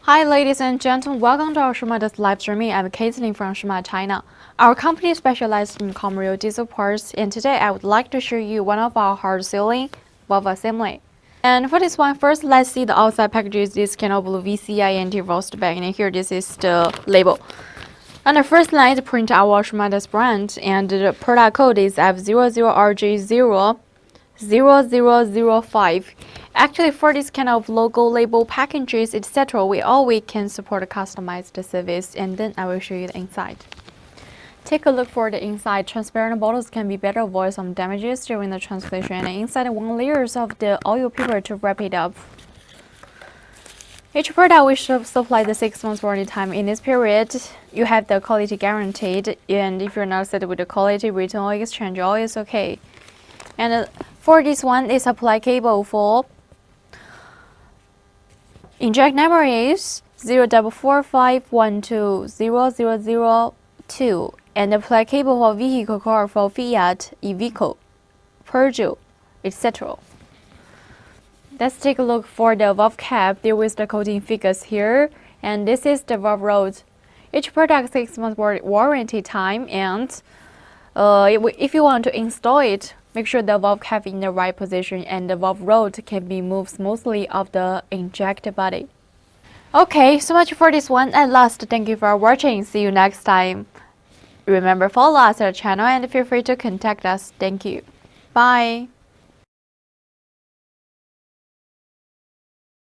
Hi ladies and gentlemen, welcome to our Shumatt live streaming. I'm Caitlin from Shumatt, China. Our company specializes in commercial diesel parts, and today I would like to show you one of our hard sealing valve assembly. And for this one, first let's see the outside package. This kind of blue VCI anti-rust bag, and here this is the label. On the first line is print our Shumatt brand, and the product code is F00RJ00005. Actually, for this kind of logo, label, packages, etc., we can support a customized service, and then I will show you the inside. Take a look for the inside. Transparent bottles can be better avoid some damages during the translation, and inside one layers of the oil paper to wrap it up. Each product we should supply the 6 months warranty time. In this period, you have the quality guaranteed, and if you're not satisfied with the quality, return or exchange, all is okay. And for this one, the supply cable for inject number is 04451200002, and the supply cable for vehicle car for Fiat, Iveco, Peugeot, etc. Let's take a look for the valve cap. There is the coating figures here, and this is the valve rod. Each product 6 months warranty time, and if you want to install it, make sure the valve cap in the right position and the valve rod can be moved smoothly off the injector body. Okay, so much for this one. At last, thank you for watching. See you next time. Remember, follow us on our channel and feel free to contact us. Thank you. Bye.